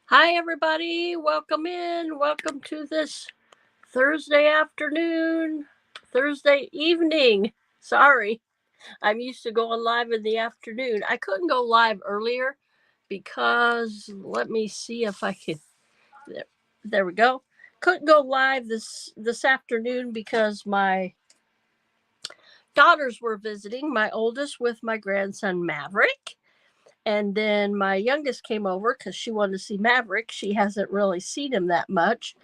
Hi, everybody. Welcome in. Welcome to this Thursday afternoon, Thursday evening. Sorry, I'm used to going live in the afternoon. I couldn't go live earlier because let me see if I can. There, there we go. Couldn't go live this afternoon because my daughters were visiting. My oldest with my grandson Maverick, and then my youngest came over because she wanted to see Maverick. She hasn't really seen him that much.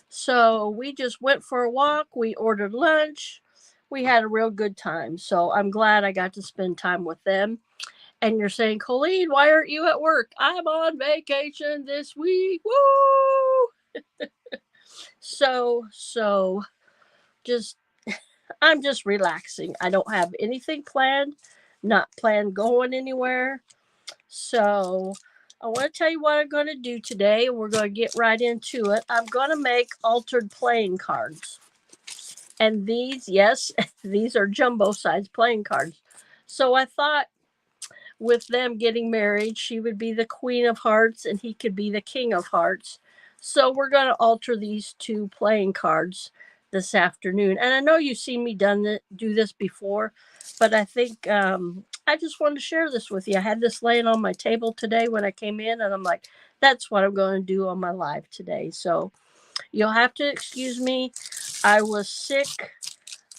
So we just went for a walk. We ordered lunch. We had a real good time. So I'm glad I got to spend time with them. And you're saying, Colleen, why aren't you at work? I'm on vacation this week. Woo! So just I'm just relaxing. I don't have anything planned, not planned going anywhere. So I want to tell you what I'm going to do today. We're going to get right into it. I'm going to make altered playing cards. And these, yes, these are jumbo size playing cards. So I thought with them getting married, she would be the queen of hearts and he could be the king of hearts. So we're going to alter these two playing cards this afternoon. And I know you've seen me do this before, but I think I just wanted to share this with you. I had this laying on my table today when I came in, and I'm like, that's what I'm going to do on my live today. So you'll have to excuse me. I was sick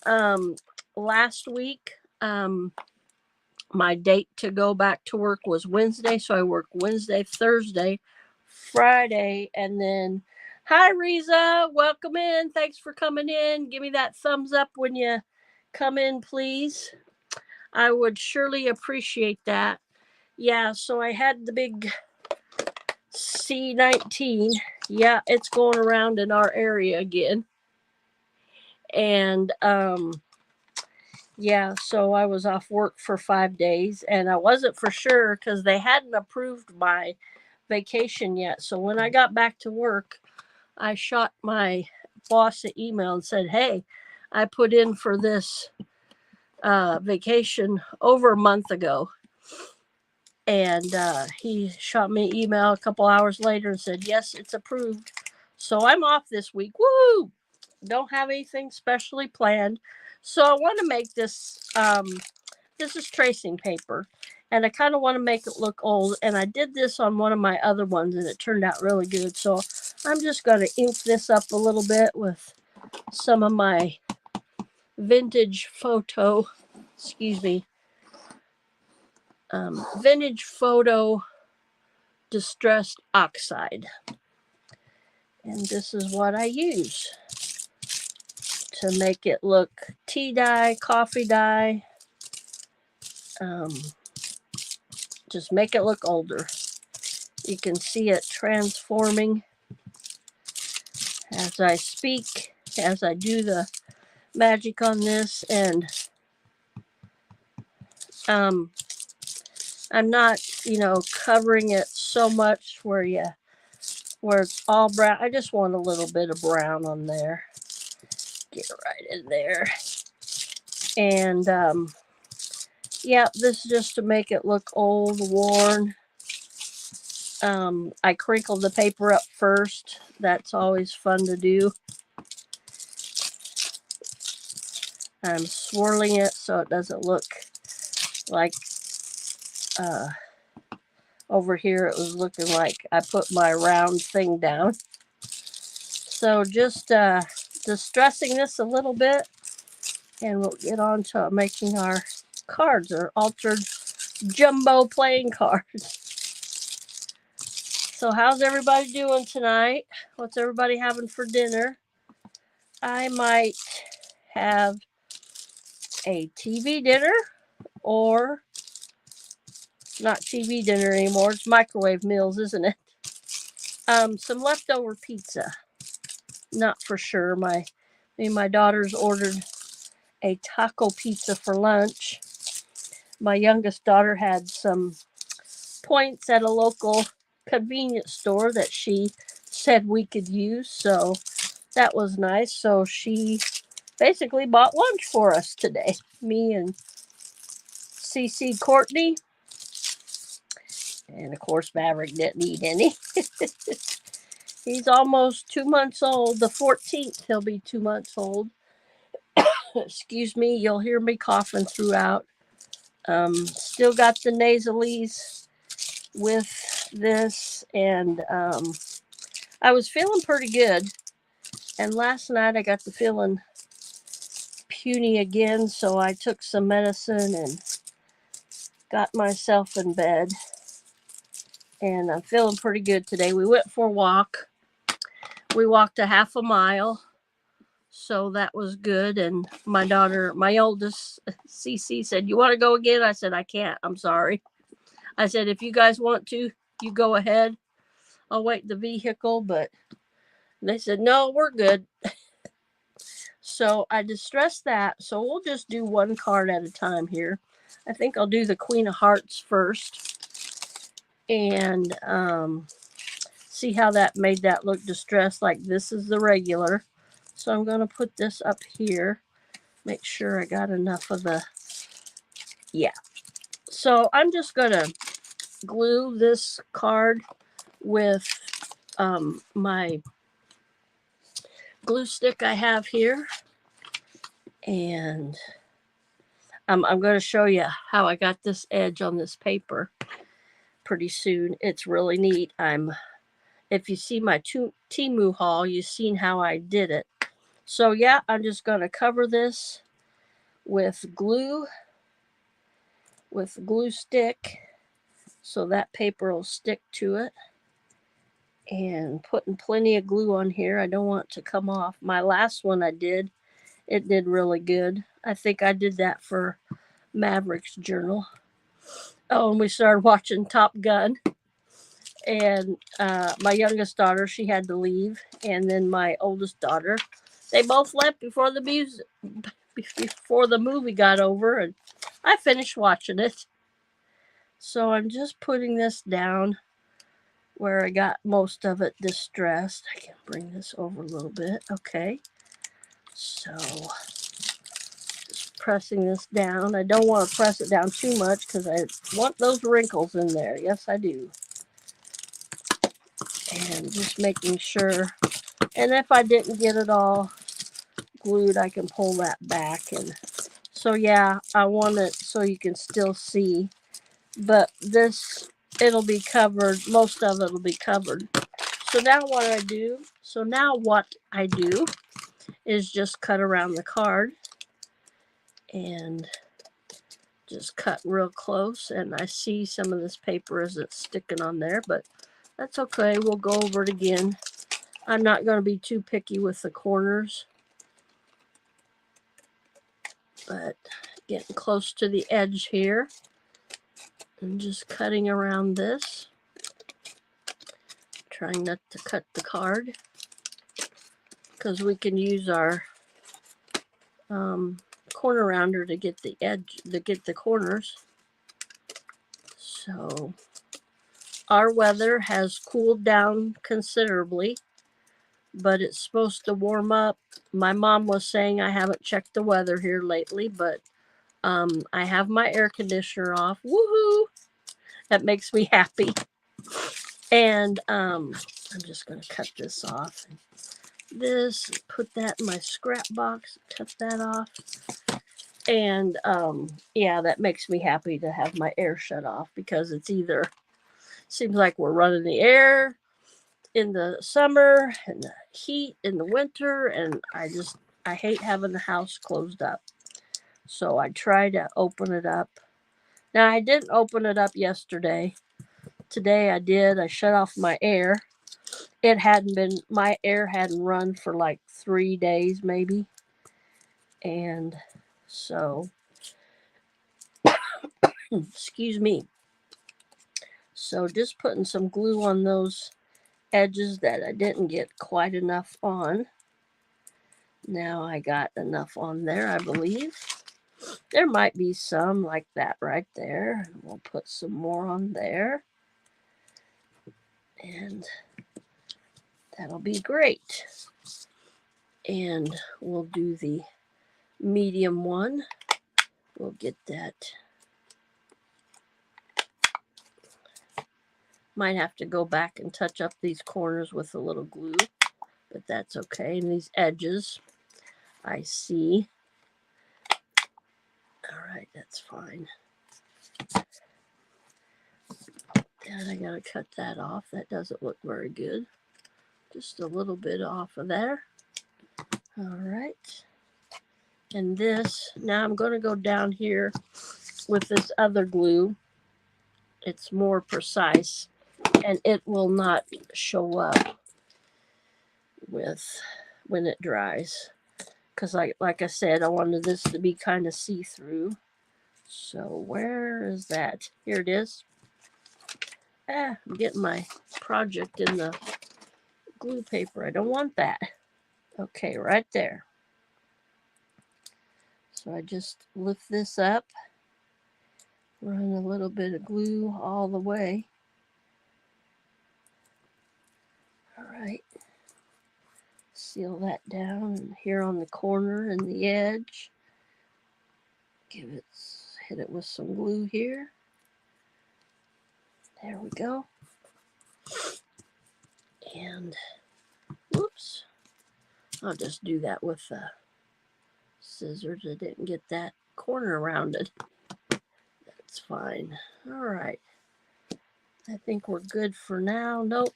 um, last week. My date to go back to work was Wednesday, so I worked Wednesday, Thursday, Friday, and then hi Riza, welcome in. Thanks for coming in. Give me that thumbs up when you come in, please. I would surely appreciate that. Yeah, so I had the big C19. Yeah, it's going around in our area again. And yeah, so I was off work for 5 days, and I wasn't for sure because they hadn't approved my vacation yet. So when I got back to work, I shot my boss an email and said, "Hey, I put in for this vacation over a month ago." And he shot me an email a couple hours later and said, "Yes, it's approved." So I'm off this week. Woo! Don't have anything specially planned. So I want to make this. This is tracing paper, and I kind of want to make it look old. And I did this on one of my other ones, and it turned out really good. So I'm just going to ink this up a little bit with some of my vintage photo. Excuse me. Vintage photo distressed oxide. And this is what I use to make it look tea dye, coffee dye. Um, just make it look older. You can see it transforming as I speak, as I do the magic on this. And um, I'm not, covering it so much where it's all brown. I just want a little bit of brown on there. Get right in there. And yeah, this is just to make it look old, worn. I crinkle the paper up first. That's always fun to do. I'm swirling it so it doesn't look like uh, over here it was looking like I put my round thing down. So just distressing this a little bit, and we'll get on to making our cards, or altered jumbo playing cards. So how's everybody doing tonight? What's everybody having for dinner? I might have a TV dinner, or not TV dinner anymore. It's microwave meals, isn't it? Some leftover pizza. Not for sure. My daughters ordered a taco pizza for lunch. My youngest daughter had some points at a local convenience store that she said we could use, so that was nice. So she basically bought lunch for us today. Me and CC Courtney. And of course, Maverick didn't eat any. He's almost 2 months old. The 14th, he'll be 2 months old. Excuse me, you'll hear me coughing throughout. Still got the nasalies with this, and I was feeling pretty good. And last night I got the feeling puny again, so I took some medicine and got myself in bed. And I'm feeling pretty good today. We went for a walk. We walked a half a mile, so that was good. And my daughter, my oldest, Cece, said, "You want to go again?" I said, "I can't. I'm sorry." I said, "If you guys want to, you go ahead. I'll wait in the vehicle." But they said, "No, we're good." So I distressed that. So we'll just do one card at a time here. I think I'll do the Queen of Hearts first. And see how that made that look distressed, like this is the regular. So I'm going to put this up here. Make sure I got enough of the, yeah. So I'm just going to glue this card with my glue stick I have here. And I'm going to show you how I got this edge on this paper pretty soon. It's really neat. If you see my Temu haul, you've seen how I did it. So yeah, I'm just going to cover this with glue stick so that paper will stick to it. And putting plenty of glue on here. I don't want it to come off. My last one I did, it did really good. I think I did that for Maverick's journal. Oh, and we started watching Top Gun. And my youngest daughter, she had to leave. And then my oldest daughter, they both left before the movie got over. And I finished watching it. So I'm just putting this down where I got most of it distressed. I can bring this over a little bit. Okay. So just pressing this down. I don't want to press it down too much because I want those wrinkles in there. Yes, I do. And just making sure. And if I didn't get it all glued, I can pull that back. And so yeah, I want it so you can still see. But this, it'll be covered. Most of it will be covered. So now what I do is just cut around the card and just cut real close. And I see some of this paper isn't sticking on there, but that's okay. We'll go over it again. I'm not going to be too picky with the corners, but getting close to the edge here and just cutting around this. Trying not to cut the card because we can use our corner rounder to get the edge, to get the corners. So our weather has cooled down considerably, but it's supposed to warm up. My mom was saying I haven't checked the weather here lately, but I have my air conditioner off. Woohoo! That makes me happy. And I'm just going to cut this off. This, put that in my scrap box, cut that off. And yeah, that makes me happy to have my air shut off because it's either, seems like we're running the air in the summer and the heat in the winter, and I hate having the house closed up. So I try to open it up. Now I didn't open it up yesterday. Today I did. I shut off my air. My air hadn't run for like 3 days maybe. And so, excuse me. So just putting some glue on those edges that I didn't get quite enough on. Now I got enough on there, I believe. There might be some like that right there. We'll put some more on there. And that'll be great. And we'll do the medium one. We'll get that Might have to go back and touch up these corners with a little glue, but that's okay. And these edges, I see. All right, that's fine. And I gotta cut that off. That doesn't look very good. Just a little bit off of there. All right. And this, now I'm going to go down here with this other glue. It's more precise and it will not show up with when it dries. Because like I said, I wanted this to be kind of see-through. So where is that? Here it is. I'm getting my project in the glue paper. I don't want that. Okay, right there. So I just lift this up, run a little bit of glue all the way. All right. Seal that down, and here on the corner and the edge, hit it with some glue here. There we go. And whoops, I'll just do that with the scissors. I didn't get that corner rounded. That's fine. All right. I think we're good for now. Nope.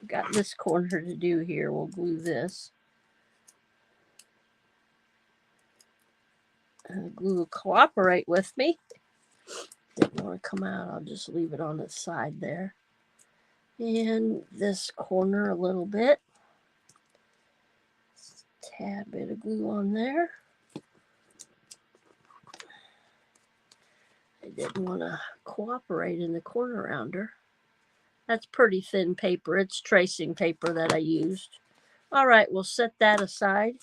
Got this corner to do here. We'll glue this. The glue will cooperate with me. Didn't want to come out. I'll just leave it on the side there. And this corner a little bit. Tad bit of glue on there. I didn't want to cooperate in the corner rounder. That's pretty thin paper. It's tracing paper that I used. All right, we'll set that aside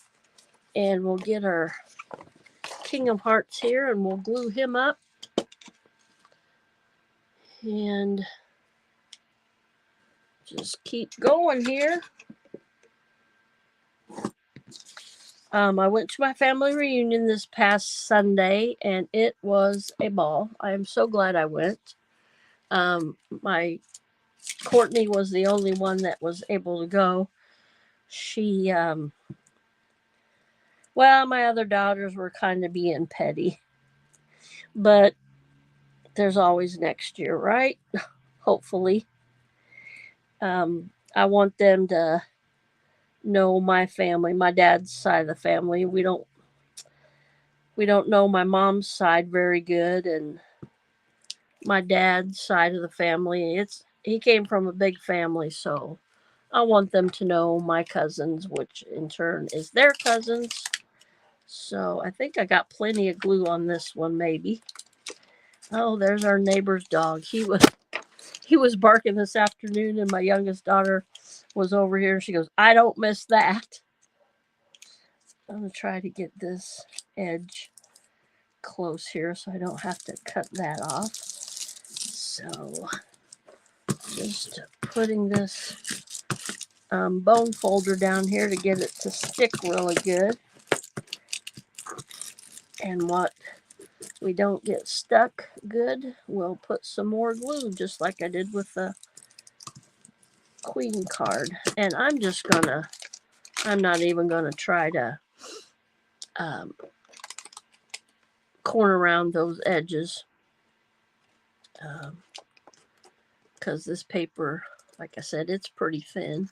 and we'll get our King of Hearts here and we'll glue him up. And just keep going here. I went to my family reunion this past Sunday and it was a ball. I am so glad I went. My Courtney was the only one that was able to go. She, well, my other daughters were kind of being petty, but there's always next year, right? Hopefully. I want them to know my family, my dad's side of the family. We don't know my mom's side very good, and my dad's side of the family, he came from a big family, so I want them to know my cousins, which in turn is their cousins. So I think I got plenty of glue on this one, maybe. Oh, there's our neighbor's dog. He was barking this afternoon, and my youngest daughter was over here. She goes, "I don't miss that." I'm going to try to get this edge close here so I don't have to cut that off. So just putting this bone folder down here to get it to stick really good. And what we don't get stuck good, we'll put some more glue just like I did with the Queen card. And I'm not even gonna try to corner around those edges because this paper, like I said, it's pretty thin.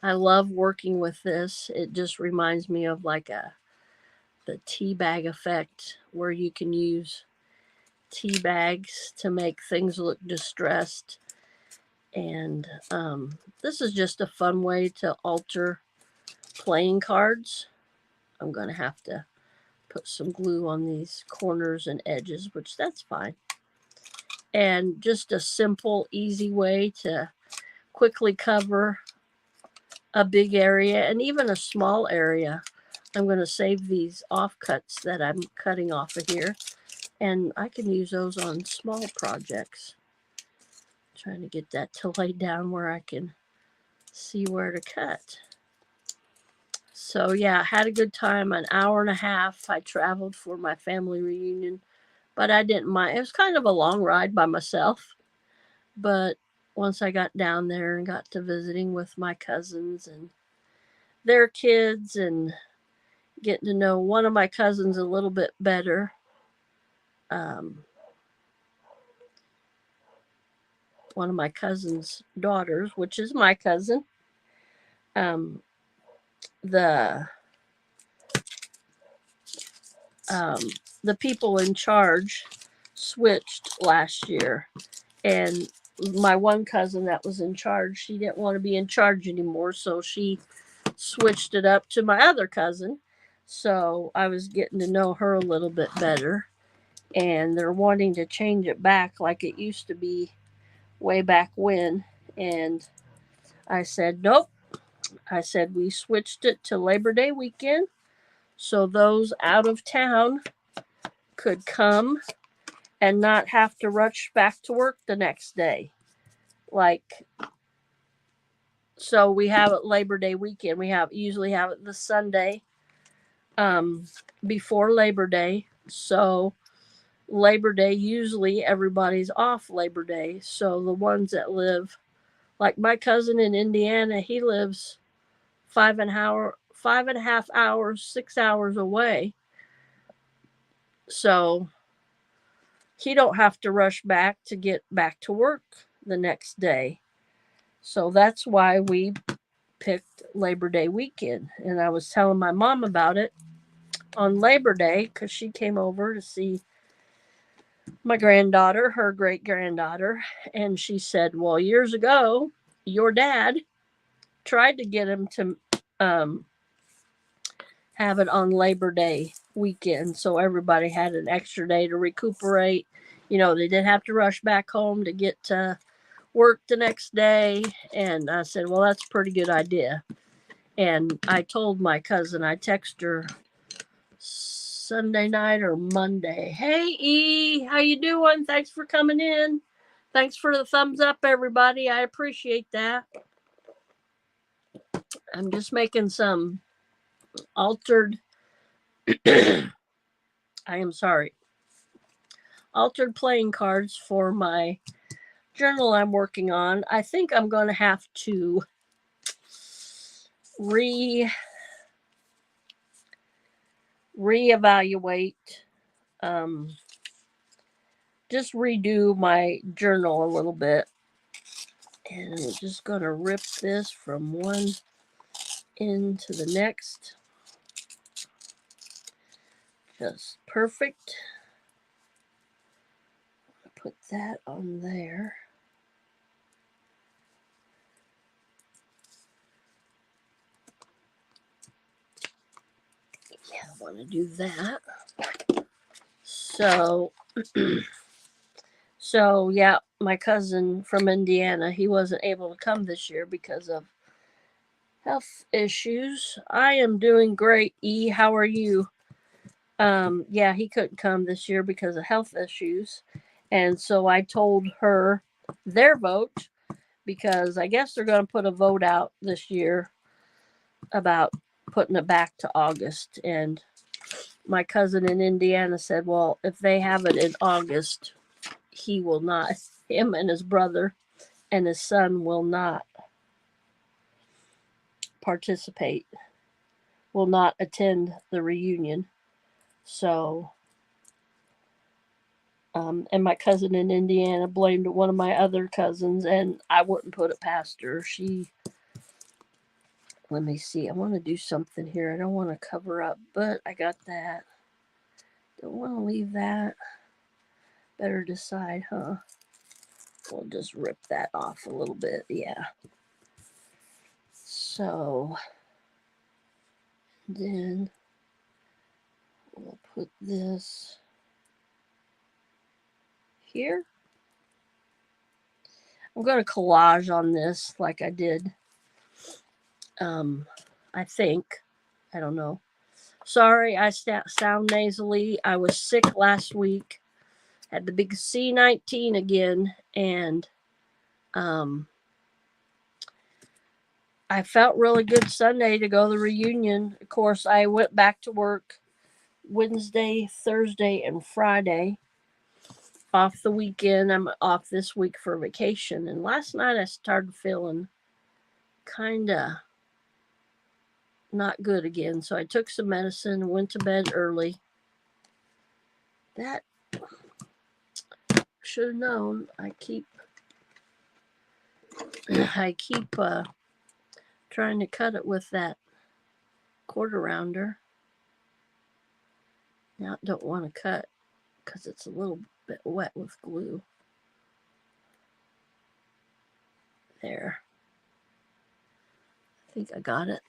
I love working with this. It just reminds me of like the tea bag effect, where you can use tea bags to make things look distressed. And this is just a fun way to alter playing cards. I'm going to have to put some glue on these corners and edges, which that's fine. And just a simple, easy way to quickly cover a big area and even a small area. I'm going to save these offcuts that I'm cutting off of here, and I can use those on small projects. Trying to get that to lay down where I can see where to cut. So yeah, I had a good time. An hour and a half I traveled for my family reunion, but I didn't mind. It was kind of a long ride by myself, but once I got down there and got to visiting with my cousins and their kids and getting to know one of my cousins a little bit better. Um, one of my cousin's daughters, which is my cousin. Um, the um, the people in charge switched last year, and my one cousin that was in charge, she didn't want to be in charge anymore, so she switched it up to my other cousin. So I was getting to know her a little bit better, and they're wanting to change it back like it used to be way back when. And I said, nope. I said, we switched it to Labor Day weekend so those out of town could come and not have to rush back to work the next day. Like, so we have it Labor Day weekend. We usually have it the Sunday um, before Labor Day. So Labor Day, usually everybody's off Labor Day. So the ones that live, like my cousin in Indiana, he lives 5.5 hours, 6 hours away. So he don't have to rush back to get back to work the next day. So that's why we picked Labor Day weekend. And I was telling my mom about it on Labor Day because she came over to see my granddaughter, her great granddaughter. And she said, well, years ago, your dad tried to get him to have it on Labor Day weekend so everybody had an extra day to recuperate. You know, they didn't have to rush back home to get to work the next day. And I said, well, that's a pretty good idea. And I told my cousin, I texted her Sunday night or Monday, hey E, how you doing? Thanks for coming in. Thanks for the thumbs up, everybody. I appreciate that. I'm just making some altered I am sorry. Altered playing cards for my journal I'm working on. I think I'm going to have to reevaluate, just redo my journal a little bit. And I'm just going to rip this from one end to the next. Just perfect. Put that on there. Yeah, I want to do that. So yeah, my cousin from Indiana, he wasn't able to come this year because of health issues. I am doing great, E. How are you? Yeah, he couldn't come this year because of health issues. And so I told her their vote because I guess they're going to put a vote out this year about putting it back to August. And my cousin in Indiana said, well, if they have it in August, he will not, him and his brother and his son will not participate, will not attend the reunion. So, and my cousin in Indiana blamed one of my other cousins, and I wouldn't put it past her. Let me see, I want to do something here. I don't want to cover up, but I got that. Don't want to leave that. Better decide, huh? We'll just rip that off a little bit, yeah. So, then we'll put this here. I'm going to collage on this like I did. I think. I don't know. Sorry, I sound nasally. I was sick last week. Had the big C19 again. And I felt really good Sunday to go to the reunion. Of course, I went back to work Wednesday, Thursday, and Friday. off the weekend. I'm off this week for vacation. And last night I started feeling kind of not good again. So I took some medicine and went to bed early. That should have known. I keep trying to cut it with that quarter rounder. Now I don't want to cut because it's a little bit wet with glue. There. I think I got it.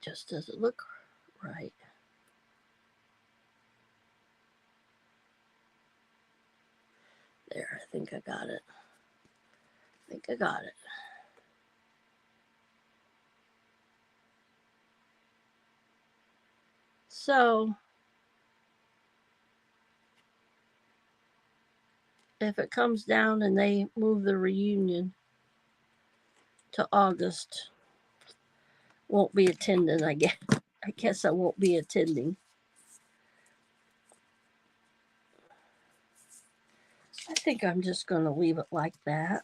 Just doesn't look right. There, I think I got it. So, if it comes down and they move the reunion to August, won't be attending, I guess. I guess I won't be attending. I think I'm just going to leave it like that.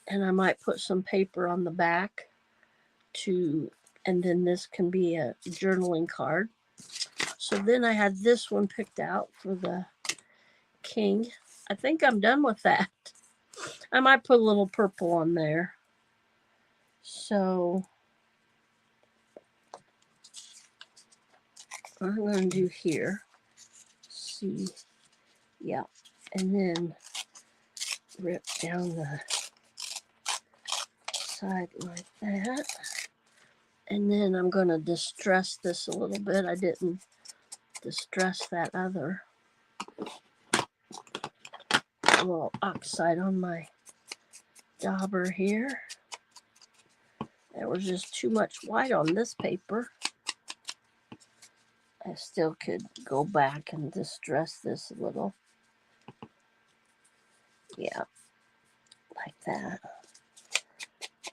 And I might put some paper on the back and then this can be a journaling card. So then I had this one picked out for the king. I think I'm done with that. I might put a little purple on there. So what I'm going to do here, see, yeah, and then rip down the side like that. And then I'm going to distress this a little bit. I didn't distress that other little oxide on my dauber here. There was just too much white on this paper. I still could go back and distress this a little. Yeah, like that.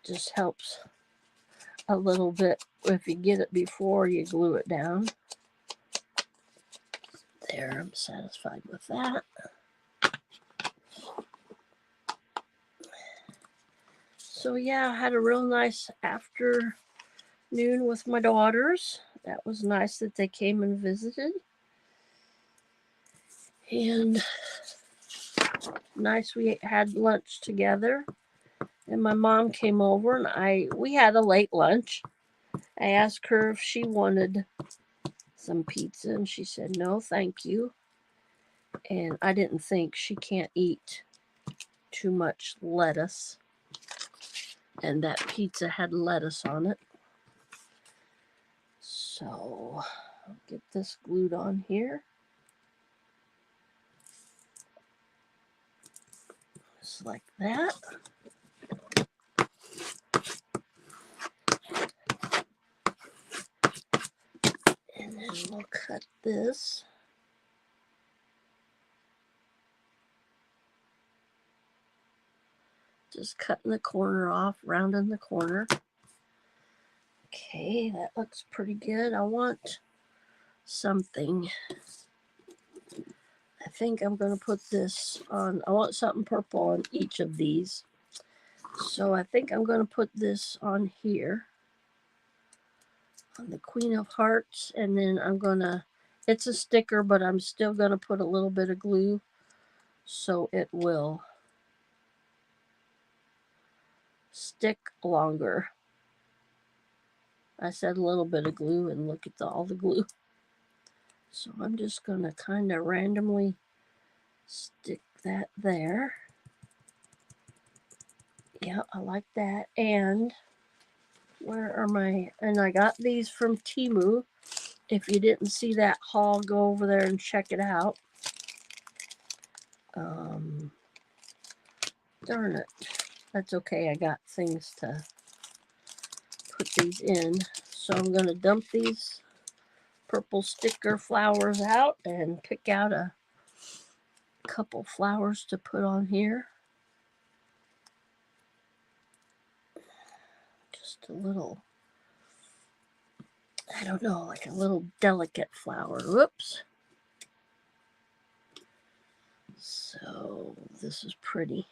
Just helps a little bit if you get it before you glue it down. There, I'm satisfied with that. So yeah, I had a real nice afternoon with my daughters. That was nice that they came and visited. And nice we had lunch together. And my mom came over and we had a late lunch. I asked her if she wanted some pizza and she said no, thank you. And I didn't think she can't eat too much lettuce. And that pizza had lettuce on it. So I'll get this glued on here. Just like that. And then we'll cut this. Just cutting the corner off, rounding the corner. Okay, that looks pretty good. I want something. I think I'm going to put this on. I want something purple on each of these. So I think I'm going to put this on here. On the Queen of Hearts. And then I'm going to, it's a sticker, but I'm still going to put a little bit of glue so it will stick longer. I said a little bit of glue and look at all the glue. So I'm just going to kind of randomly stick that there. Yeah, I like that. And where are my, and I got these from Temu. If you didn't see that haul, go over there and check it out. Darn it. That's okay. I got things to put these in. So I'm going to dump these purple sticker flowers out and pick out a couple flowers to put on here. Just a little I don't know, like a little delicate flower. Whoops. So this is pretty.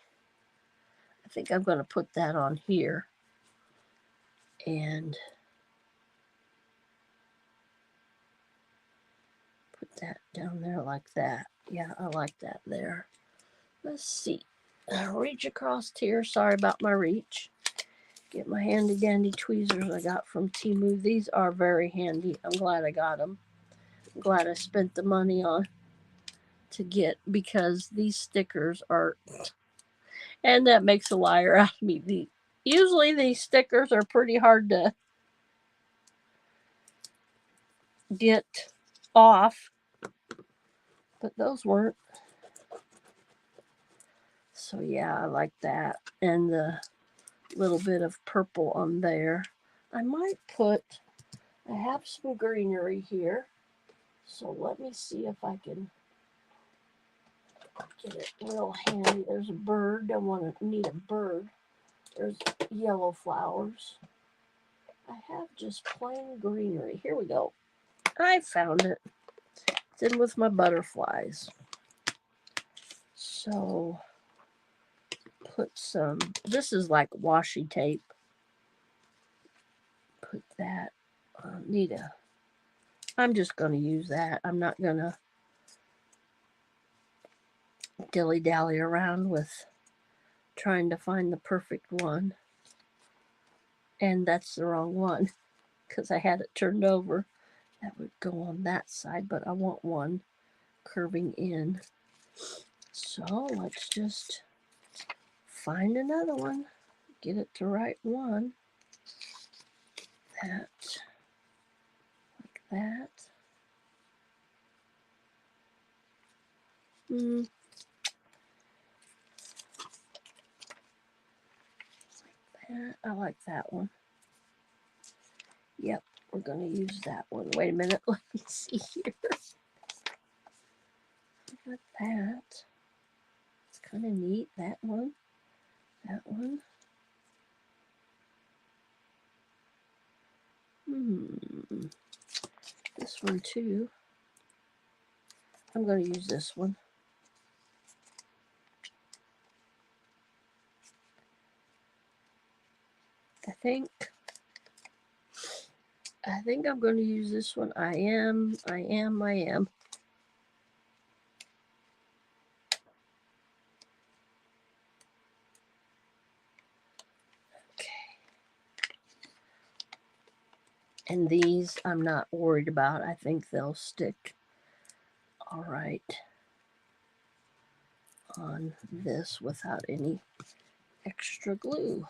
I think I'm going to put that on here. And put that down there like that. Yeah, I like that there. Let's see. I'll reach across here. Sorry about my reach. Get my handy dandy tweezers I got from Temu. These are very handy. I'm glad I got them. I'm glad I spent the money on to get, because these stickers are, and that makes a liar out of me. Usually these stickers are pretty hard to get off, but those weren't. So yeah, I like that. And the little bit of purple on there. I might put, I have some greenery here. So let me see if I can get it real handy. There's a bird. Don't want to need a bird. There's yellow flowers. I have just plain greenery. Here we go. I found it. It's in with my butterflies. So put some, this is like washi tape. Put that on. I'm just going to use that. I'm not going to dilly-dally around with trying to find the perfect one. And that's the wrong one, because I had it turned over. That would go on that side, but I want one curving in. So let's just find another one. Get it the right one. That, like that. Like that. I like that one. Yep, we're going to use that one. Wait a minute. Let me see here. I got that. It's kind of neat. That one. That one. This one too. I'm going to use this one. I think I'm going to use this one. I am. And these I'm not worried about. I think they'll stick all right on this without any extra glue.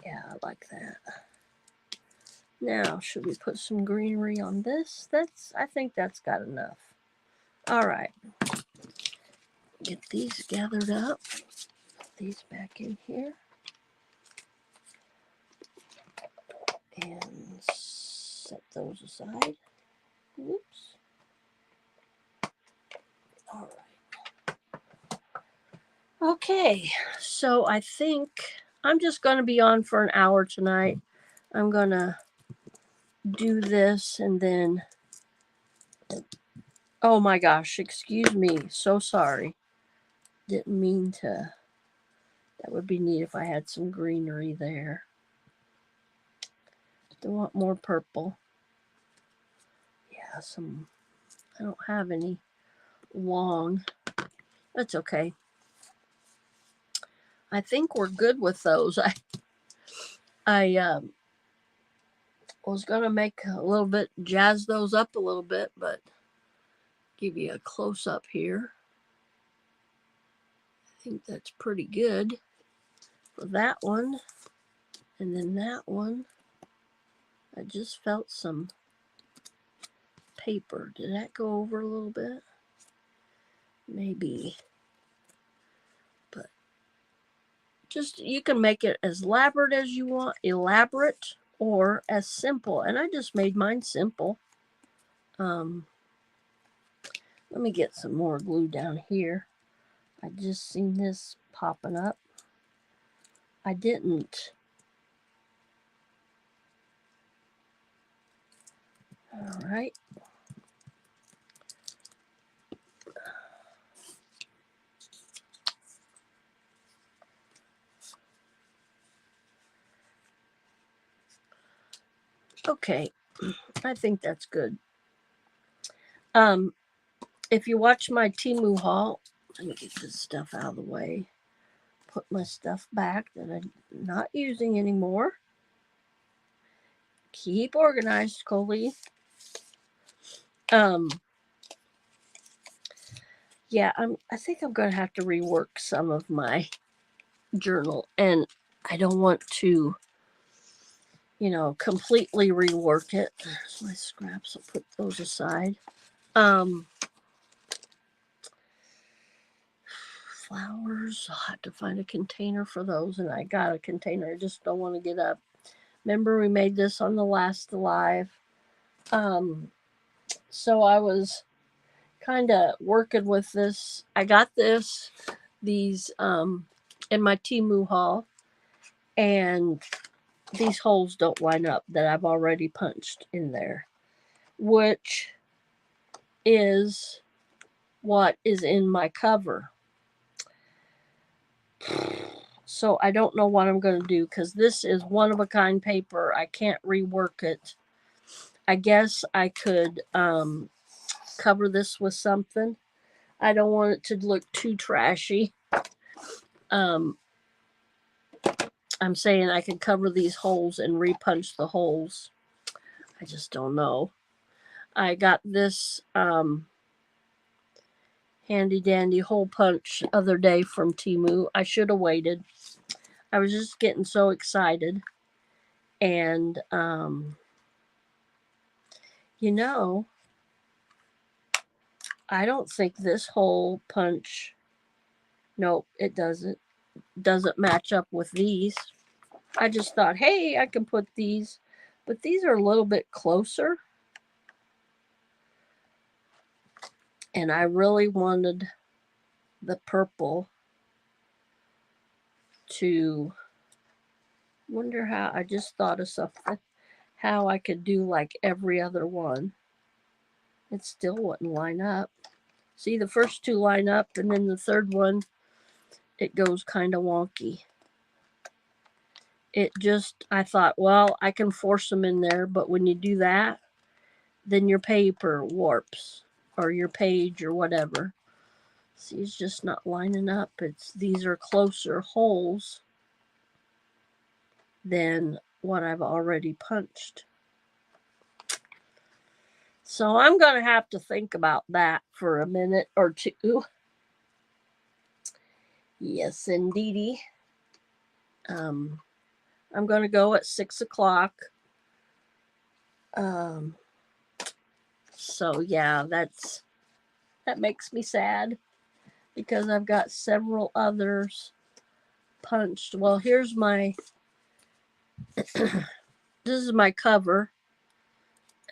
Yeah, I like that. Now, should we put some greenery on this? I think that's got enough. All right. Get these gathered up. Put these back in here. And set those aside. Oops. All right. Okay, so I think I'm just going to be on for an hour tonight. I'm going to do this and then, oh my gosh, excuse me. So sorry. Didn't mean to. That would be neat if I had some greenery there. Still want more purple. Yeah, I don't have any long. That's okay. I think we're good with those. I was going to make a little bit, jazz those up a little bit, but give you a close-up here. I think that's pretty good for that one. And then that one, I just felt some paper. Did that go over a little bit? Maybe. But just, you can make it as elaborate as you want, or as simple. And I just made mine simple. Let me get some more glue down here. I just seen this popping up. I didn't All right. Okay, I think that's good. If you watch my Temu haul, let me get this stuff out of the way. Put my stuff back that I'm not using anymore. Keep organized, Coley. Yeah, I think I'm gonna have to rework some of my journal, and I don't want to, completely rework it. There's my scraps. I'll put those aside. Flowers. I'll have to find a container for those, and I got a container. I just don't want to get up. Remember, we made this on the last live. So I was kind of working with this. I got these in my Temu haul, and these holes don't line up that I've already punched in there, which is what is in my cover. So I don't know what I'm going to do because this is one of a kind paper. I can't rework it. I guess I could cover this with something. I don't want it to look too trashy. I'm saying I could cover these holes and repunch the holes. I just don't know. I got this handy dandy hole punch other day from Temu. I should have waited. I was just getting so excited. And, I don't think this hole punch, nope, it doesn't match up with these. I just thought, hey, I can put these, but these are a little bit closer. And I really wanted the purple to, wonder how, I just thought of something, how I could do like every other one. It still wouldn't line up. See, the first two line up, and then the third one, it goes kind of wonky. I thought, well, I can force them in there, but when you do that, then your paper warps, or your page, or whatever. See, it's just not lining up. These are closer holes than what I've already punched. So I'm going to have to think about that for a minute or two. Yes, indeedy. I'm going to go at 6 o'clock. So yeah, that makes me sad because I've got several others punched. Well, here's my this is my cover.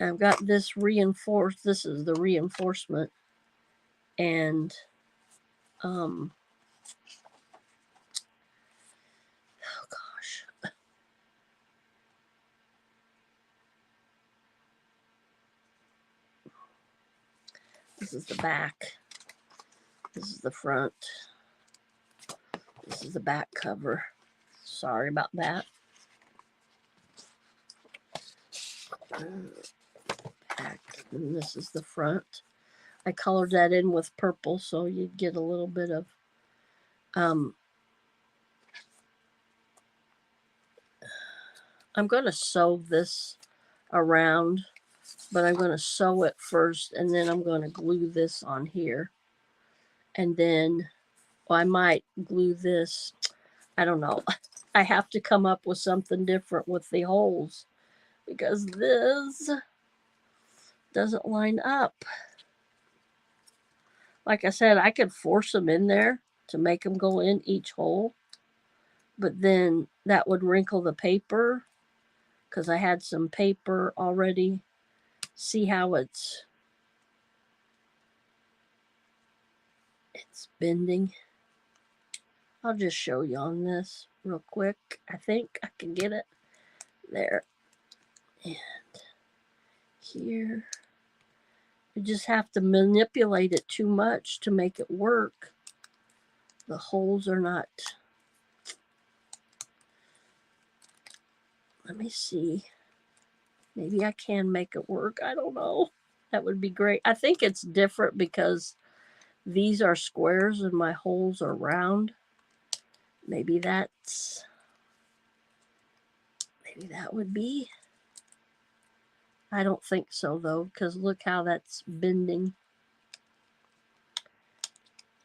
I've got this reinforced. This is the reinforcement, and oh gosh, this is the back. This is the front. This is the back cover. Sorry about that. Back, and this is the front. I colored that in with purple so you'd get a little bit of I'm going to sew this around, but I'm going to sew it first, and then I'm going to glue this on here. And then, well, I might glue this. I don't know. I have to come up with something different with the holes because this doesn't line up. Like I said, I could force them in there to make them go in each hole, but then that would wrinkle the paper because I had some paper already. See how it's bending. I'll just show you on this real quick. I think I can get it there. And here. You just have to manipulate it too much to make it work. The holes are not... Let me see. Maybe I can make it work. I don't know. That would be great. I think it's different because these are squares and my holes are round. Maybe that would be. I don't think so though, because look how that's bending.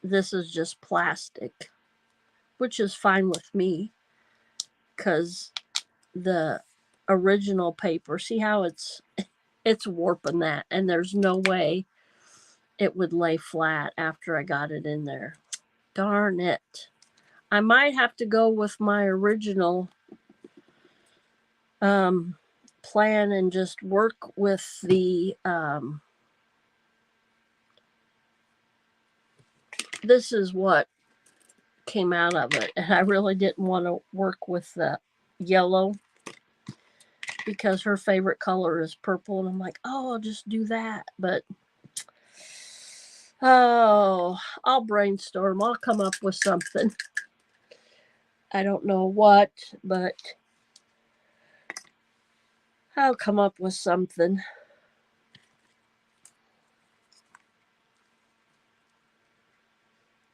This is just plastic, which is fine with me because the original paper, see how it's warping that, and there's no way it would lay flat after I got it in there. Darn it. I might have to go with my original plan and just work with the this is what came out of it, and I really didn't want to work with the yellow because her favorite color is purple, and I'm like, oh, I'll just do that. But oh, I'll brainstorm. I'll come up with something. I don't know what, but I'll come up with something.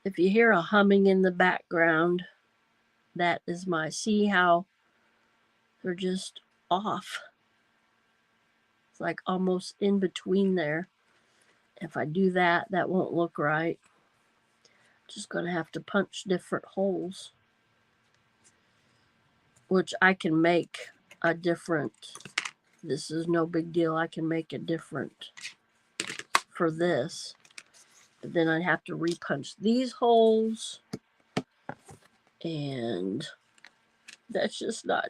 If you hear a humming in the background, that is my... See how they're just off? It's like almost in between there. If I do that, that won't look right. Just going to have to punch different holes, which I can make a different... This is no big deal. I can make a different for this. But then I have to repunch these holes. And that's just not...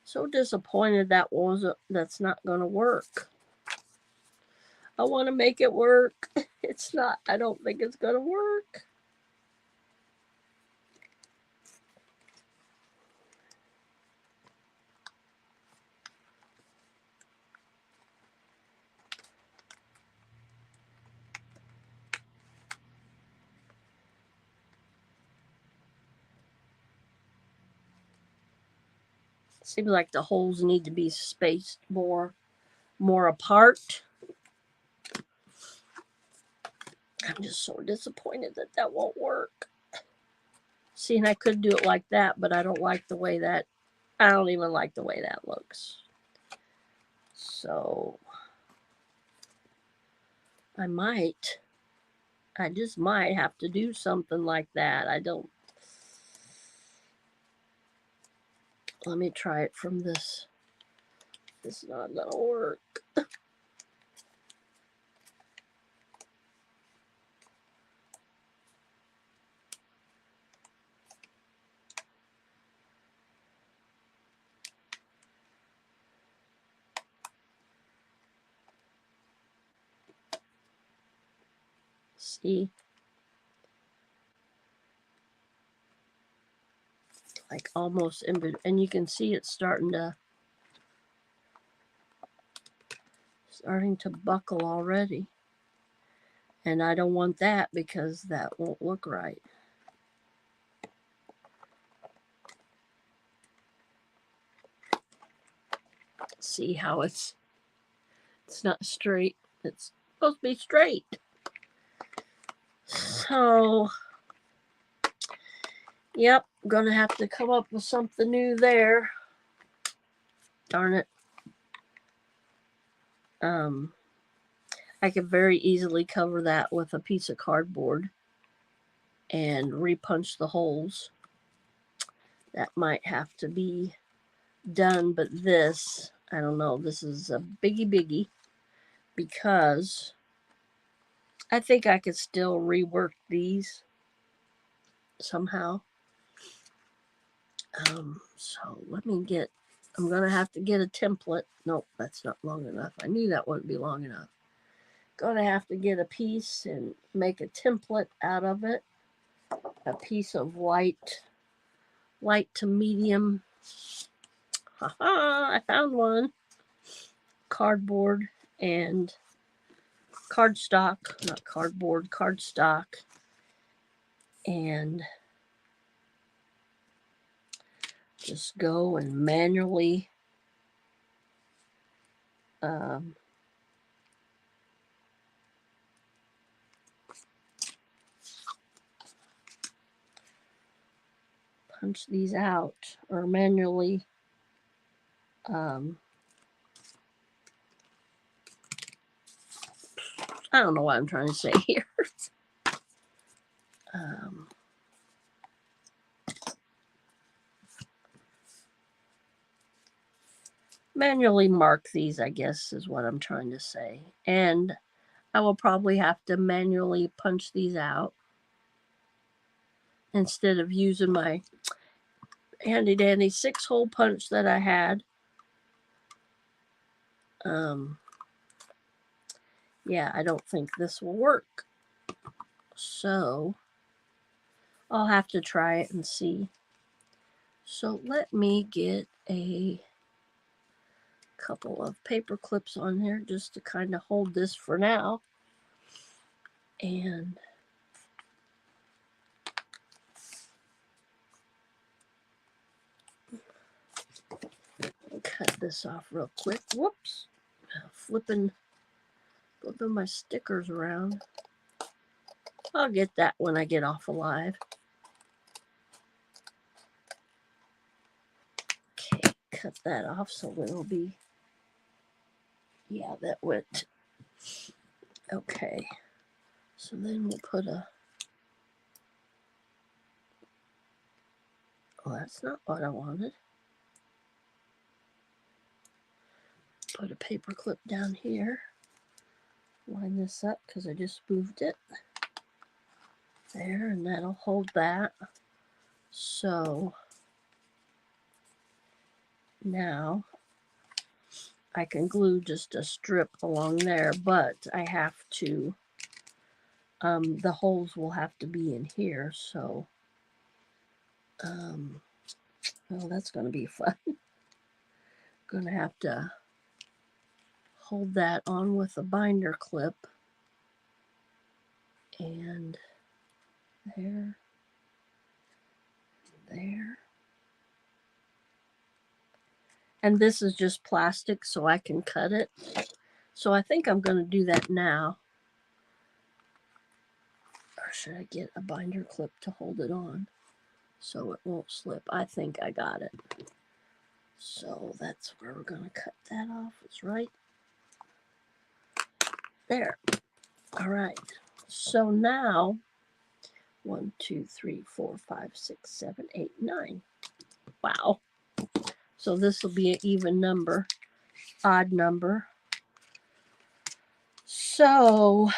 So disappointed that's not going to work. I want to make it work. It's not. I don't think it's going to work. Seems like the holes need to be spaced more apart. I'm just so disappointed that won't work. See, and I could do it like that, but I don't like the way that... I don't even like the way that looks. So I just might have to do something like that. I don't... Let me try it from this. This is not gonna work. See? Like almost in between, and you can see it's starting to buckle already. And I don't want that because that won't look right. See how it's not straight. It's supposed to be straight. So, yep, gonna have to come up with something new there. Darn it. I could very easily cover that with a piece of cardboard and repunch the holes. That might have to be done, but this, I don't know, this is a biggie because I think I could still rework these somehow. So let me get... I'm going to have to get a template. Nope, that's not long enough. I knew that wouldn't be long enough. Going to have to get a piece and make a template out of it. A piece of light to medium I found one. Cardboard and cardstock, not cardboard, cardstock. And just go and manually punch these out, or manually I don't know what I'm trying to say here. Manually mark these, I guess, is what I'm trying to say. And I will probably have to manually punch these out instead of using my handy dandy 6-hole punch that I had. Yeah, I don't think this will work. So I'll have to try it and see. So let me get a couple of paper clips on here just to kind of hold this for now. And cut this off real quick. Whoops. Flipping my stickers around. I'll get that when I get off alive. Okay, cut that off so it'll be, yeah, that went. Okay, so then we'll put a, oh, that's not what I wanted. Put a paper clip down here. Line this up because I just moved it. There, and that'll hold that. So now I can glue just a strip along there, but I have to, the holes will have to be in here. So, well, that's going to be fun. Going to have to hold that on with a binder clip. And there, there. And this is just plastic, so I can cut it. So I think I'm going to do that now. Or should I get a binder clip to hold it on so it won't slip? I think I got it. So that's where we're going to cut that off. It's right there. All right. So now, 1, 2, 3, 4, 5, 6, 7, 8, 9. Wow. So this will be an even number, odd number. So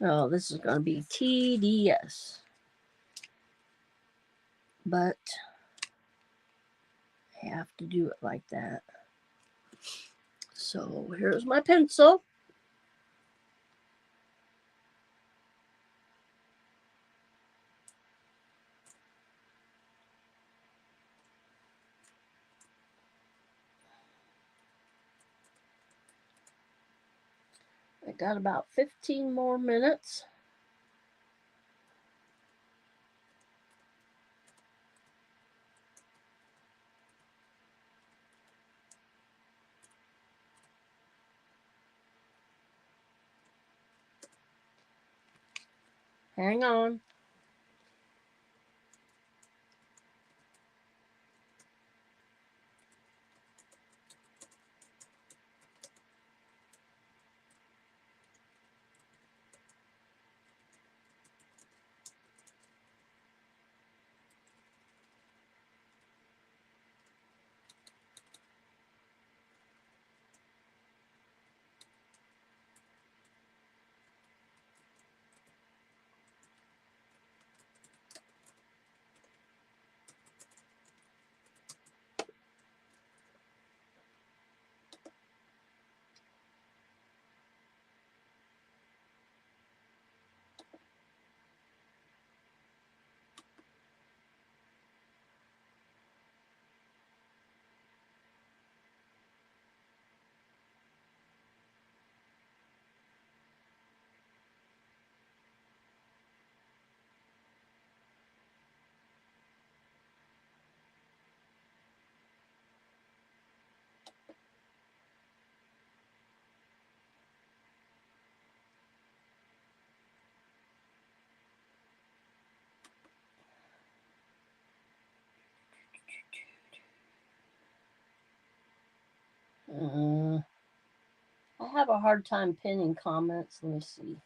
oh, this is going to be tedious. But I have to do it like that. So here's my pencil. I got about 15 more minutes. Hang on. I have a hard time pinning comments. Let me see.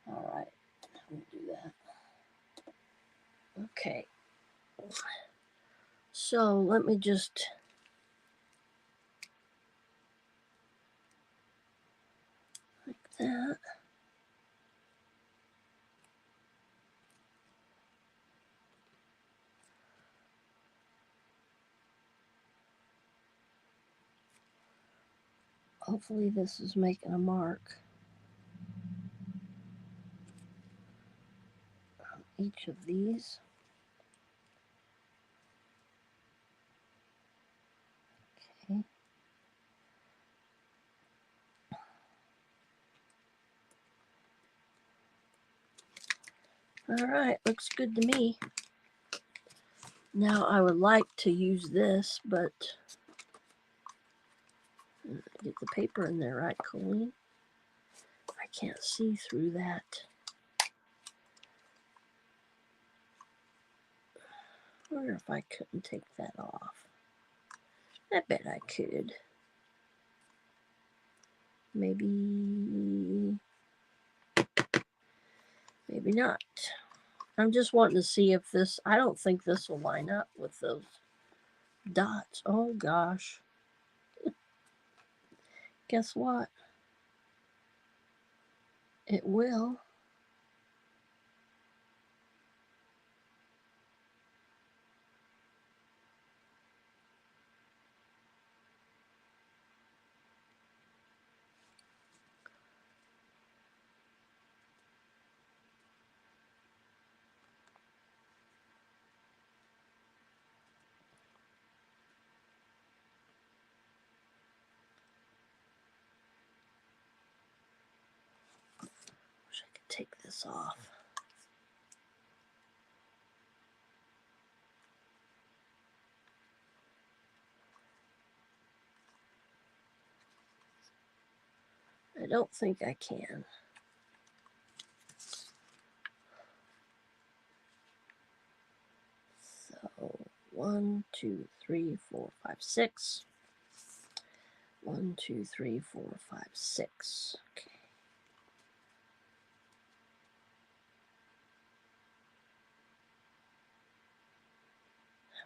All right, we'll do that. Okay. So let me just like that. Hopefully this is making a mark on each of these. Okay. All right, looks good to me. Now I would like to use this, but get the paper in there right, Colleen. I can't see through that. I wonder if I couldn't take that off. I bet I could. Maybe not. I'm just wanting to see if this, I don't think this will line up with those dots. Oh gosh. Guess what? It will. Wish I could take this off. I don't think I can. So 1, 2, 3, 4, 5, 6. 1, 2, 3, 4, 5, 6. Okay.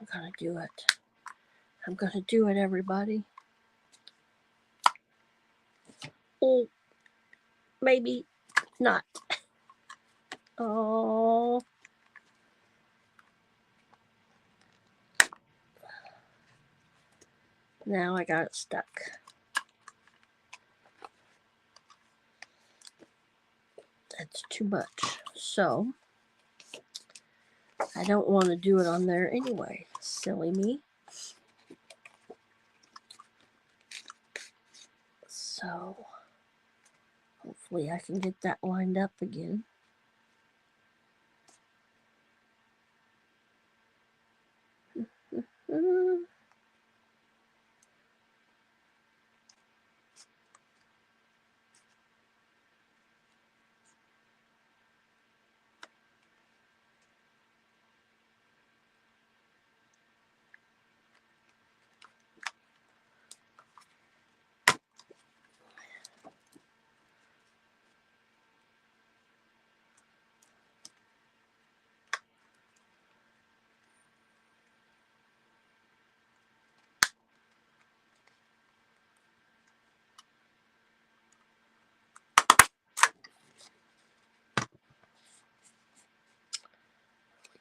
I'm gonna do it. I'm gonna do it, everybody. Oh, maybe not. Oh. Now I got it stuck. That's too much. So, I don't want to do it on there anyway. Silly me. So, hopefully I can get that lined up again.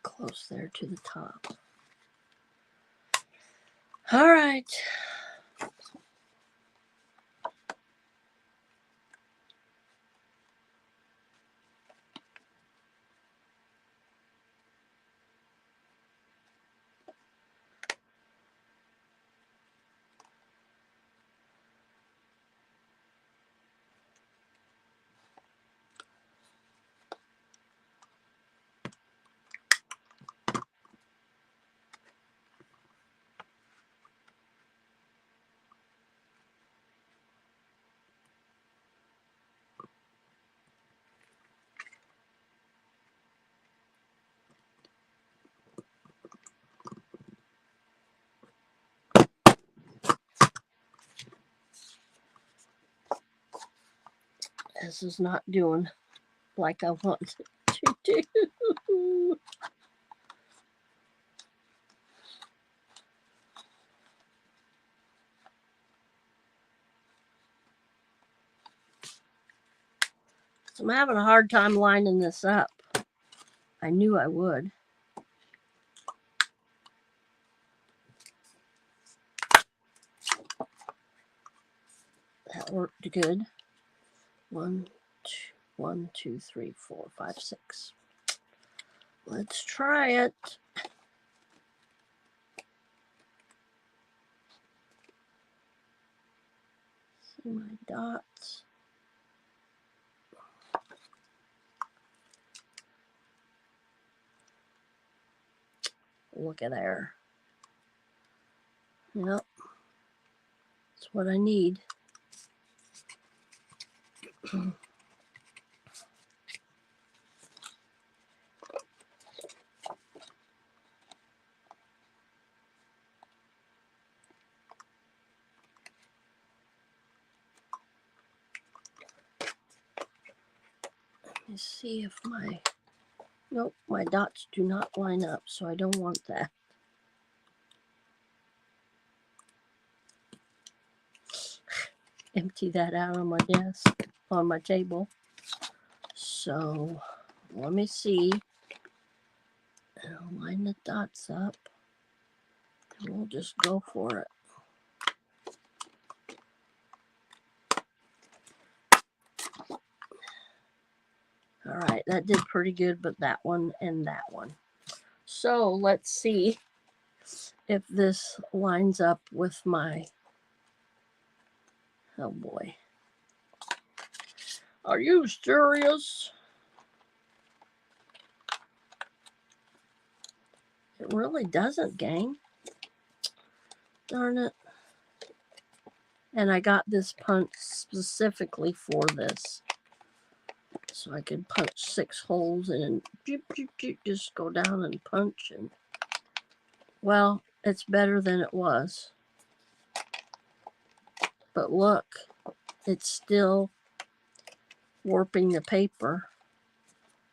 Close there to the top. All right. This is not doing like I want it to do. So I'm having a hard time lining this up. I knew I would. That worked good. 1, 2, 3, 4, 5, 6. Let's try it. See my dots. Look at there. Yep. That's what I need. Let me see if nope, my dots do not line up, so I don't want that. Empty that out on my desk, on my table. So let me see. I'll line the dots up, and we'll just go for it. All right, that did pretty good, but that one and that one. So let's see if this lines up with my, oh boy. Are you serious? It really doesn't, gang. Darn it. And I got this punch specifically for this. So I could punch 6 holes and just go down and punch. And well, it's better than it was. But look, it's still warping the paper.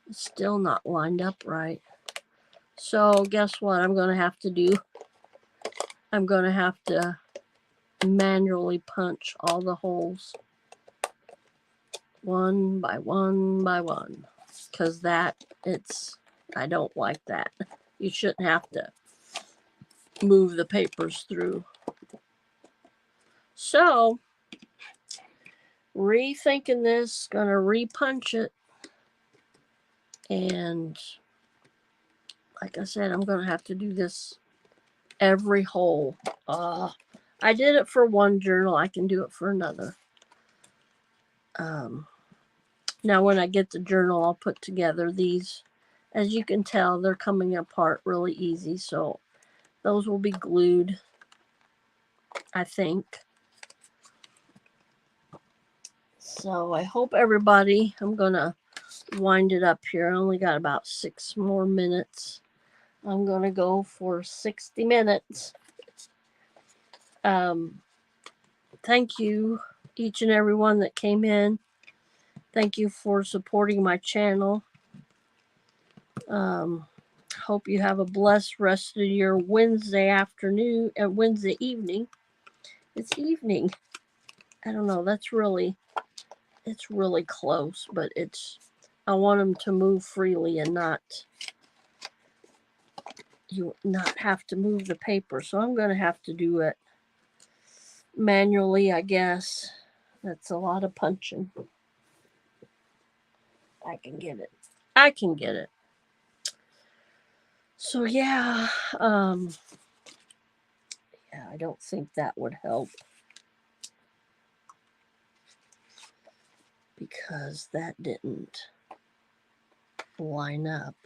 It's still not lined up right. So guess what I'm going to have to do? I'm going to have to manually punch all the holes one by one by one, because I don't like that. You shouldn't have to move the papers through. So rethinking this, gonna repunch it, and like I said, I'm gonna have to do this every hole. I did it for one journal, I can do it for another. Now when I get the journal, I'll put together these. As you can tell, they're coming apart really easy, so those will be glued, I think. So I hope everybody, I'm gonna wind it up here. I only got about 6 more minutes. I'm gonna go for 60 minutes. Thank you, each and every one that came in. Thank you for supporting my channel. Hope you have a blessed rest of your Wednesday afternoon and Wednesday evening. It's evening. I don't know. It's really close, but I want them to move freely and not have to move the paper. So I'm going to have to do it manually, I guess. That's a lot of punching. I can get it. So yeah, I don't think that would help, because that didn't line up.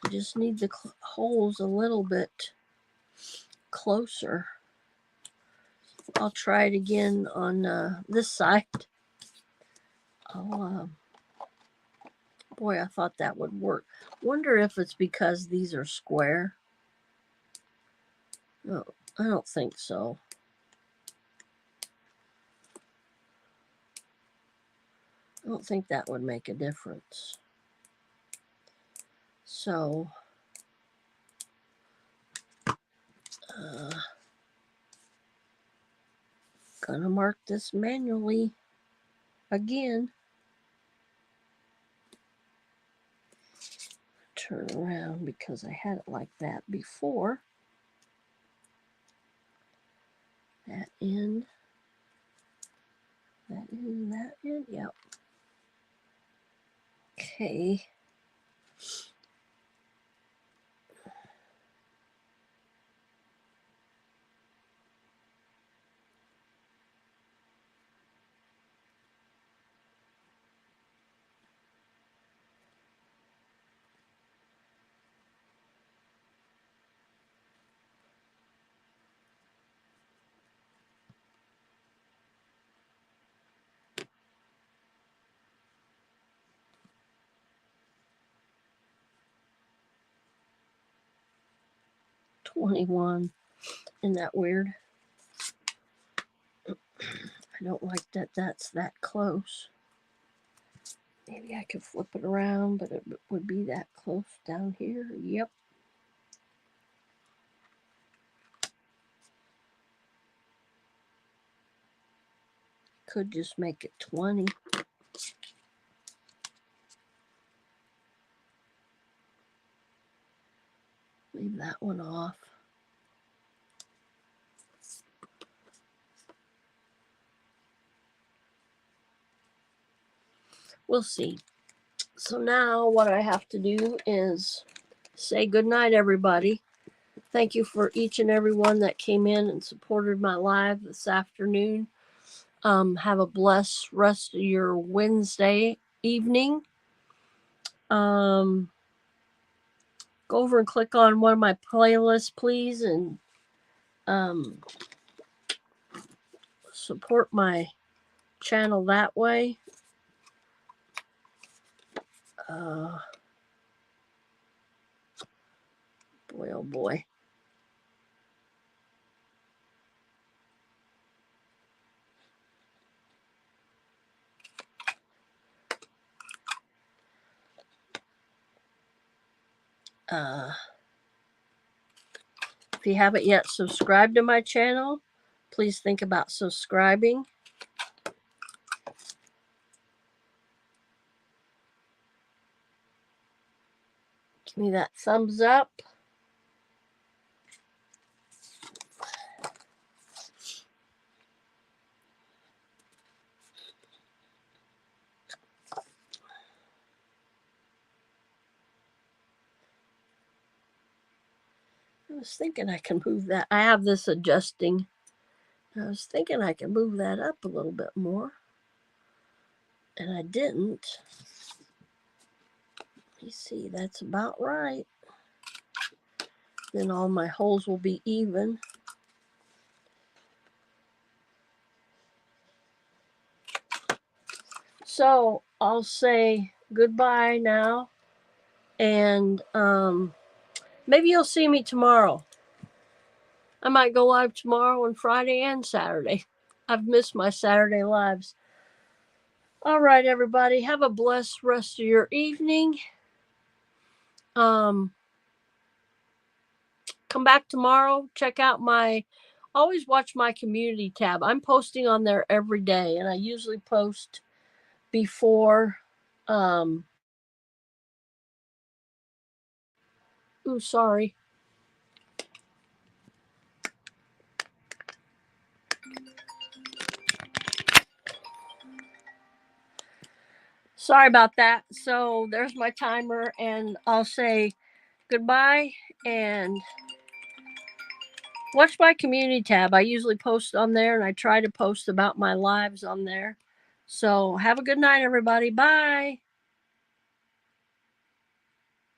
I just need the holes a little bit closer. I'll try it again on this side. Boy, I thought that would work. Wonder if it's because these are square. No, I don't think so. I don't think that would make a difference. So, gonna mark this manually again. Turn around because I had it like that before. That in, that in, that in, yep. Okay. $21. Isn't that weird? I don't like that that's that close. Maybe I could flip it around, but it would be that close down here. Yep. Could just make it 20. Leave that one off. We'll see. So now what I have to do is say good night, everybody. Thank you for each and every one that came in and supported my live this afternoon. Have a blessed rest of your Wednesday evening. Go over and click on one of my playlists, please, and support my channel that way. Boy, oh boy. If you haven't yet subscribed to my channel, please think about subscribing. Give me that thumbs up. I was thinking I can move that. I have this adjusting. I was thinking I could move that up a little bit more. And I didn't. Let me see, that's about right. Then all my holes will be even. So I'll say goodbye now. And maybe you'll see me tomorrow. I might go live tomorrow and Friday and Saturday. I've missed my Saturday lives. All right, everybody. Have a blessed rest of your evening. Come back tomorrow. Check out always watch my community tab. I'm posting on there every day, and I usually post before sorry. Sorry about that. So there's my timer, and I'll say goodbye and watch my community tab. I usually post on there, and I try to post about my lives on there. So have a good night, everybody. Bye.